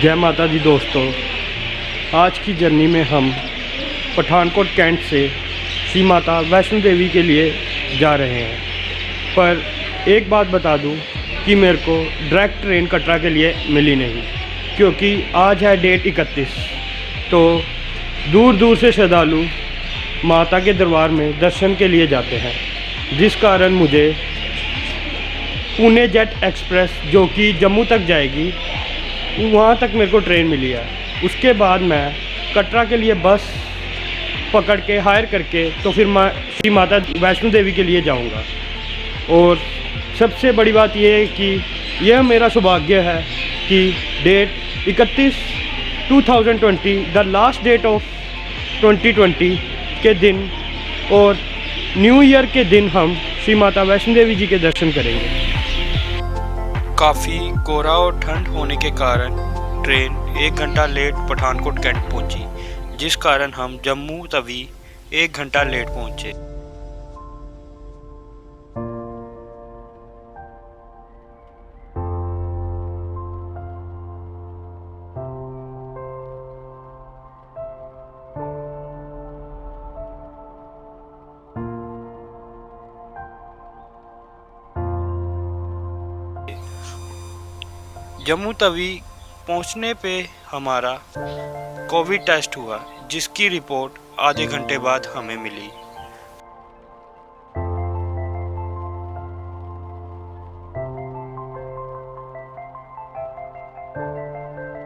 जय माता दी दोस्तों, आज की जर्नी में हम पठानकोट कैंट से श्री माता वैष्णो देवी के लिए जा रहे हैं। पर एक बात बता दूं कि मेरे को डायरेक्ट ट्रेन कटरा के लिए मिली नहीं, क्योंकि आज है डेट 31। तो दूर दूर से श्रद्धालु माता के दरबार में दर्शन के लिए जाते हैं, जिस कारण मुझे पुणे जेट एक्सप्रेस जो कि जम्मू तक जाएगी, वहाँ तक मेरे को ट्रेन मिली है। उसके बाद मैं कटरा के लिए बस पकड़ के हायर करके तो फिर मैं श्री माता वैष्णो देवी के लिए जाऊँगा। और सबसे बड़ी बात यह है कि यह मेरा सौभाग्य है कि date 31/2020 the last date of 2020 के दिन और न्यू ईयर के दिन हम श्री माता वैष्णो देवी जी के दर्शन करेंगे। काफ़ी कोहरा और ठंड होने के कारण ट्रेन 1 घंटा लेट पठानकोट कैंट पहुंची, जिस कारण हम जम्मू तवी 1 घंटा लेट पहुंचे। जम्मू तवी पहुंचने पे हमारा कोविड टेस्ट हुआ, जिसकी रिपोर्ट आधे घंटे बाद हमें मिली।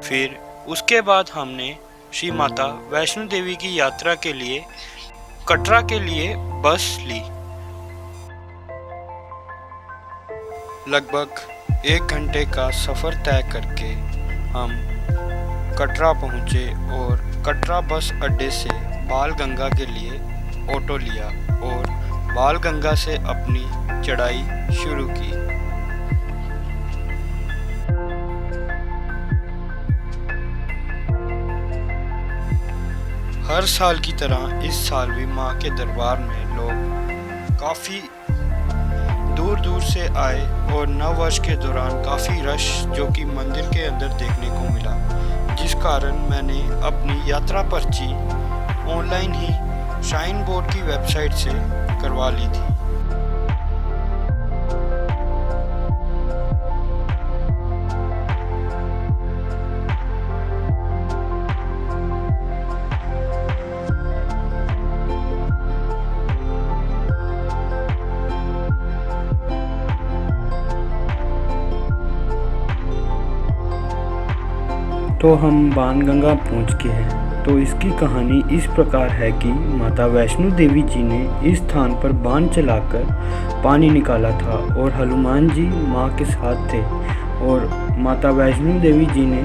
फिर उसके बाद हमने श्री माता वैष्णो देवी की यात्रा के लिए कटरा के लिए बस ली। लगभग 1 घंटे का सफ़र तय करके हम कटरा पहुँचे और कटरा बस अड्डे से बाल गंगा के लिए ऑटो लिया और बाल गंगा से अपनी चढ़ाई शुरू की। हर साल की तरह इस साल भी माँ के दरबार में लोग काफ़ी दूर दूर से आए और नव वर्ष के दौरान काफ़ी रश जो कि मंदिर के अंदर देखने को मिला, जिस कारण मैंने अपनी यात्रा पर्ची ऑनलाइन ही श्राइन बोर्ड की वेबसाइट से करवा ली थी। तो हम बाणगंगा पहुँच गए हैं। तो इसकी कहानी इस प्रकार है कि माता वैष्णो देवी जी ने इस स्थान पर बाण चलाकर पानी निकाला था और हनुमान जी माँ के साथ थे और माता वैष्णो देवी जी ने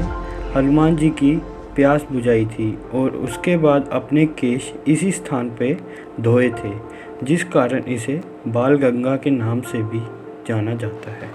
हनुमान जी की प्यास बुझाई थी और उसके बाद अपने केश इसी स्थान पे धोए थे, जिस कारण इसे बाणगंगा के नाम से भी जाना जाता है।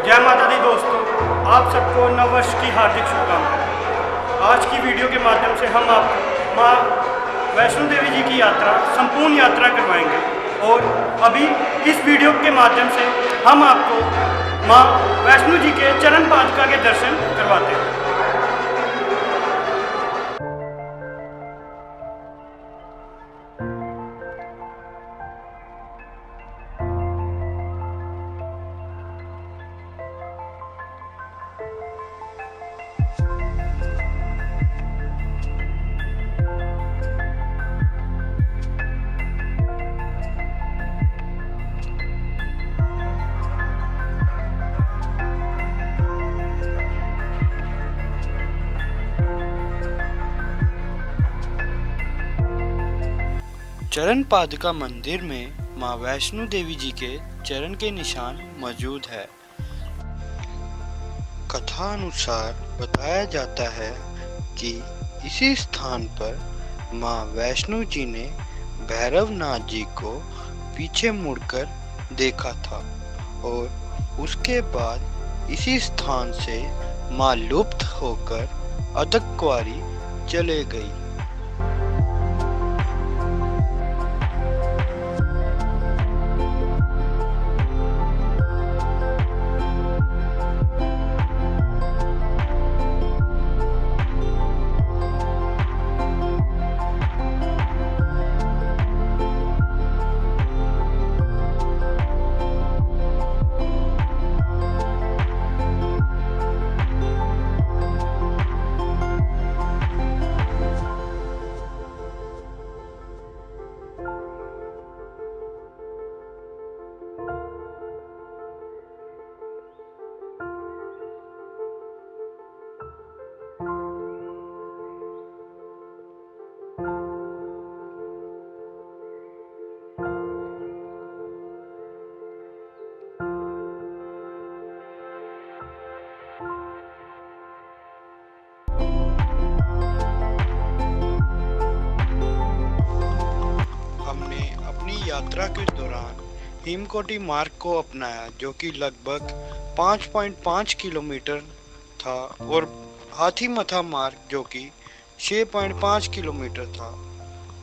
जय माता दी दोस्तों, आप सबको नव वर्ष की हार्दिक शुभकामनाएं। आज की वीडियो के माध्यम से हम आपको माँ वैष्णो देवी जी की यात्रा, संपूर्ण यात्रा करवाएंगे। और अभी इस वीडियो के माध्यम से हम आपको माँ वैष्णो जी के चरण पादुका के दर्शन करवाते हैं। चरण पादुका मंदिर में मां वैष्णो देवी जी के चरण के निशान मौजूद है। कथा अनुसार बताया जाता है कि इसी स्थान पर मां वैष्णो जी ने भैरवनाथ जी को पीछे मुड़कर देखा था और उसके बाद इसी स्थान से मां लुप्त होकर अदकवारी चले गई। यात्रा के दौरान हिमकोटी मार्ग को अपनाया, जो कि लगभग 5.5 किलोमीटर था, और हाथीमथा मार्ग जो कि 6.5 किलोमीटर था।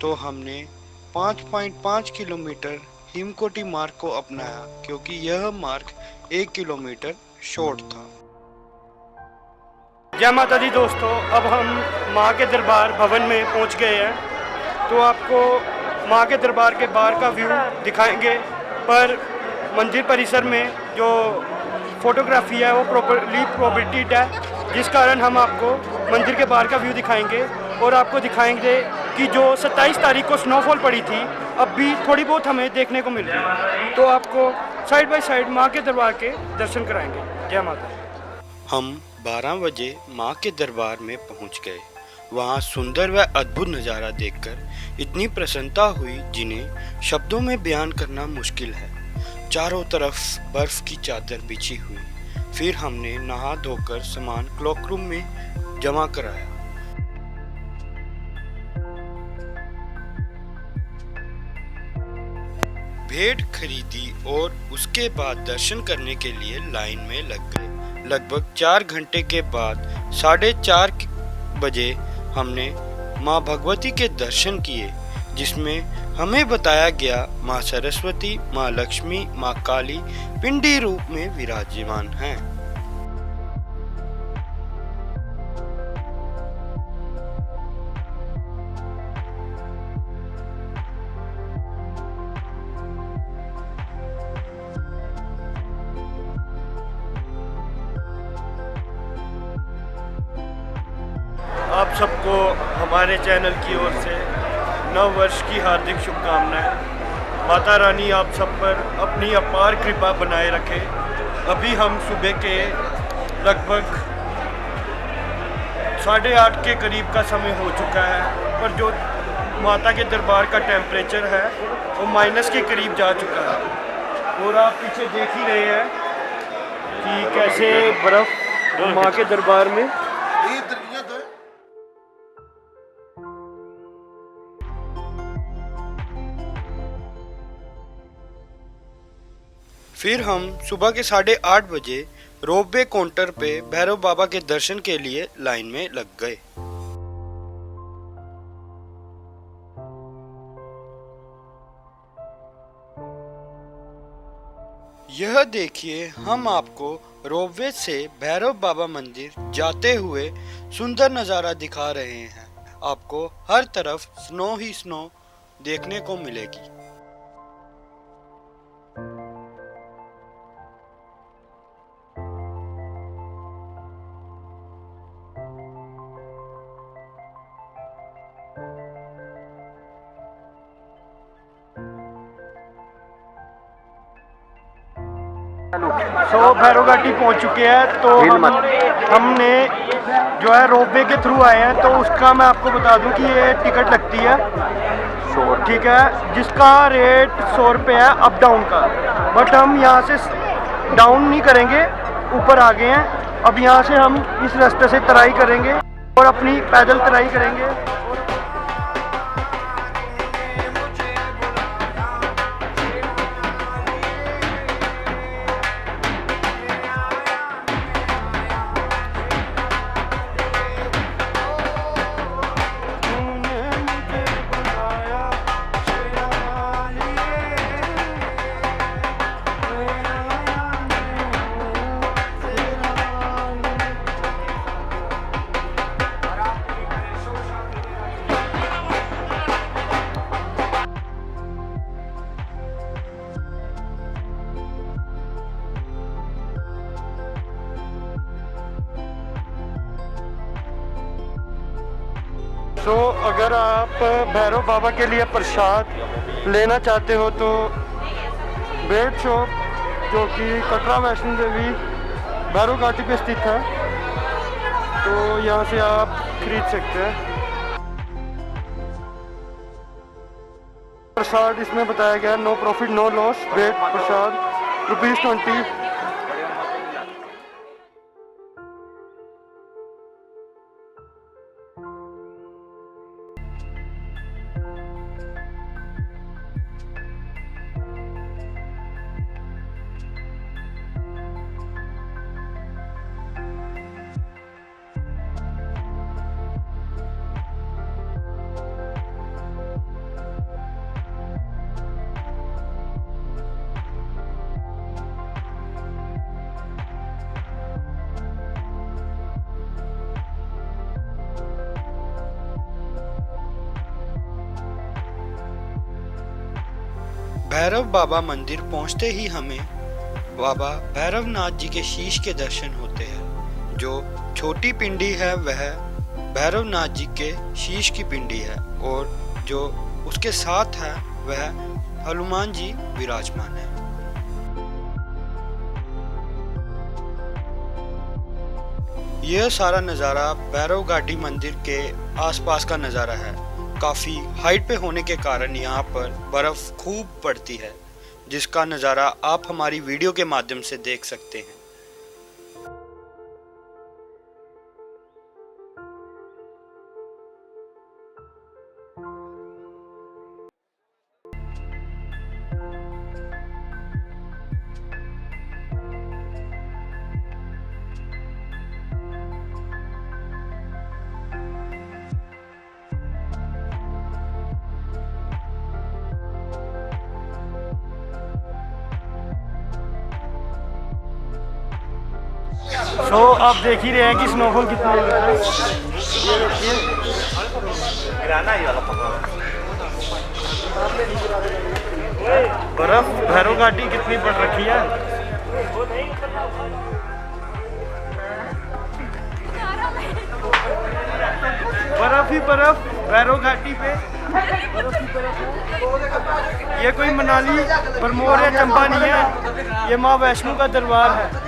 तो हमने 5.5 किलोमीटर हिमकोटी मार्ग को अपनाया क्योंकि यह मार्ग 1 किलोमीटर शॉर्ट था। जय माता दी दोस्तों, अब हम माँ के दरबार भवन में पहुँच गए हैं। तो आपको माँ के दरबार के बाहर का व्यू दिखाएंगे, पर मंदिर परिसर में जो फोटोग्राफी है वो प्रॉपरली प्रोहिबिटेड है, जिस कारण हम आपको मंदिर के बाहर का व्यू दिखाएंगे और आपको दिखाएंगे कि जो 27 तारीख को स्नोफॉल पड़ी थी, अब भी थोड़ी बहुत हमें देखने को मिल रही है। तो आपको साइड बाय साइड माँ के दरबार के दर्शन कराएंगे। जय माता। हम 12 बजे माँ के दरबार में पहुँच गए। वहाँ सुंदर व अद्भुत नज़ारा देखकर इतनी प्रसन्नता हुई जिन्हें शब्दों में बयान करना मुश्किल है। चारों तरफ बर्फ की चादर बिछी हुई। फिर हमने नहा धोकर सामान क्लॉक रूम में जमा कराया। भेंट खरीदी और उसके बाद दर्शन करने के लिए लाइन में लग गए। लगभग 4 घंटे के बाद 4:30 बजे हमने माँ भगवती के दर्शन किए, जिसमें हमें बताया गया माँ सरस्वती, माँ लक्ष्मी, माँ काली पिंडी रूप में विराजमान हैं। आप सबको हमारे चैनल की ओर से नव वर्ष की हार्दिक शुभकामनाएं। माता रानी आप सब पर अपनी अपार कृपा बनाए रखे। अभी हम सुबह के लगभग 8:30 के करीब का समय हो चुका है, पर जो माता के दरबार का टेम्परेचर है वो माइनस के करीब जा चुका है। और आप पीछे देख ही रहे हैं कि कैसे बर्फ़ माँ के दरबार में। फिर हम सुबह के 8:30 बजे रोपवे काउंटर पे भैरव बाबा के दर्शन के लिए लाइन में लग गए। यह देखिए, हम आपको रोपवे से भैरव बाबा मंदिर जाते हुए सुंदर नज़ारा दिखा रहे हैं। आपको हर तरफ स्नो ही स्नो देखने को मिलेगी। भैरव घाटी पहुंच चुके हैं। तो हमने जो है रोपवे के थ्रू आए हैं, तो उसका मैं आपको बता दूं कि ये टिकट लगती है 100, ठीक है, जिसका रेट 100 रुपये है अप डाउन का। बट हम यहाँ से डाउन नहीं करेंगे, ऊपर आ गए हैं। अब यहाँ से हम इस रास्ते से तराई करेंगे और अपनी पैदल तराई करेंगे। तो अगर आप भैरव बाबा के लिए प्रसाद लेना चाहते हो तो ब्रेड शॉप, जो कि कटरा वैष्णो देवी भैरव घाटी पे स्थित है, तो यहाँ से आप खरीद सकते हैं। प्रसाद इसमें बताया गया no profit no loss. Bread प्रसाद ₹20। भैरव बाबा मंदिर पहुंचते ही हमें बाबा भैरवनाथ जी के शीश के दर्शन होते हैं। जो छोटी पिंडी है वह भैरवनाथ जी के शीश की पिंडी है, और जो उसके साथ है वह हनुमान जी विराजमान है। यह सारा नज़ारा भैरव घाटी मंदिर के आसपास का नज़ारा है। काफ़ी हाइट पे होने के कारण यहाँ पर बर्फ़ खूब पड़ती है, जिसका नज़ारा आप हमारी वीडियो के माध्यम से देख सकते हैं। तो आप देख ही रहे हैं कि स्नोफॉल कितना है। ये देखिए, बर्फ भैरव घाटी कितनी पड़ रखी है। बर्फ ही बर्फ भैरव घाटी पे, बर्फ ही बर्फ। ये कोई मनाली भरमौर या चंबा नहीं है, ये माँ वैष्णो का दरबार है।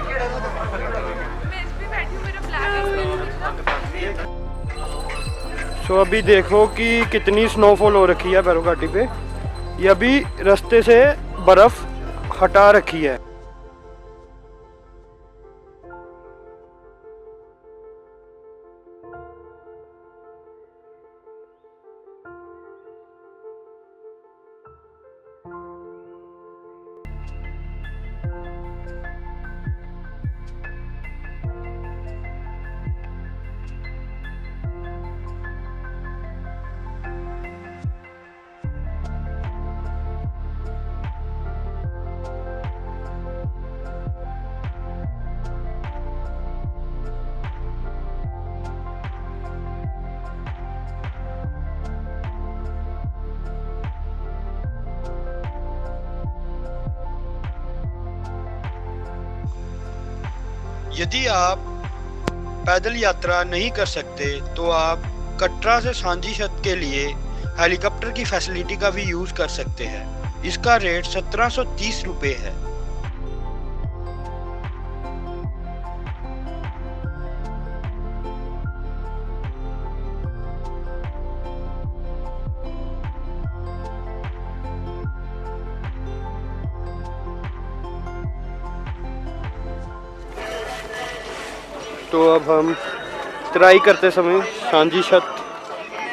तो अभी देखो कि कितनी स्नोफॉल हो रखी है भैरव घाटी पे। ये अभी रास्ते से बर्फ हटा रखी है। यदि आप पैदल यात्रा नहीं कर सकते तो आप कटरा से सांझी छत के लिए हेलीकॉप्टर की फैसिलिटी का भी यूज़ कर सकते हैं। इसका रेट 1730 रुपये है। तो अब हम ट्राई करते समय सांझी छत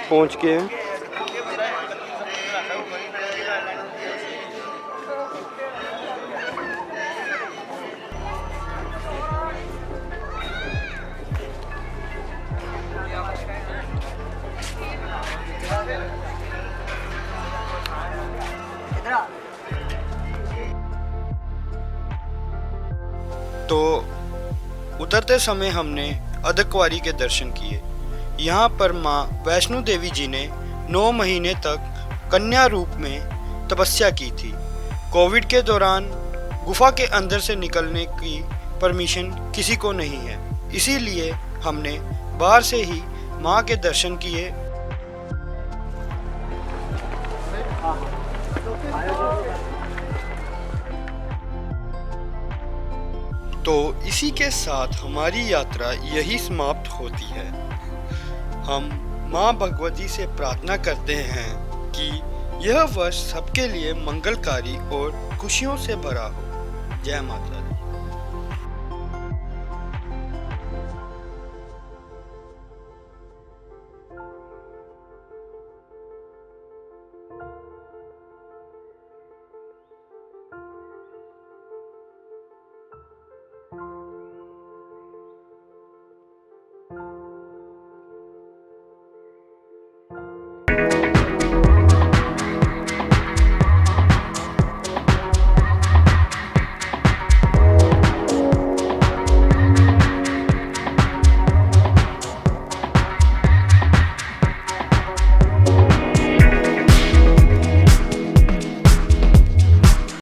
पहुंच गए हैं। तो उतरते समय हमने अर्धकुंवारी के दर्शन किए। यहाँ पर माँ वैष्णो देवी जी ने 9 महीने तक कन्या रूप में तपस्या की थी। कोविड के दौरान गुफा के अंदर से निकलने की परमिशन किसी को नहीं है, इसीलिए हमने बाहर से ही माँ के दर्शन किए। तो इसी के साथ हमारी यात्रा यही समाप्त होती है। हम माँ भगवती से प्रार्थना करते हैं कि यह वर्ष सबके लिए मंगलकारी और खुशियों से भरा हो। जय माता दी।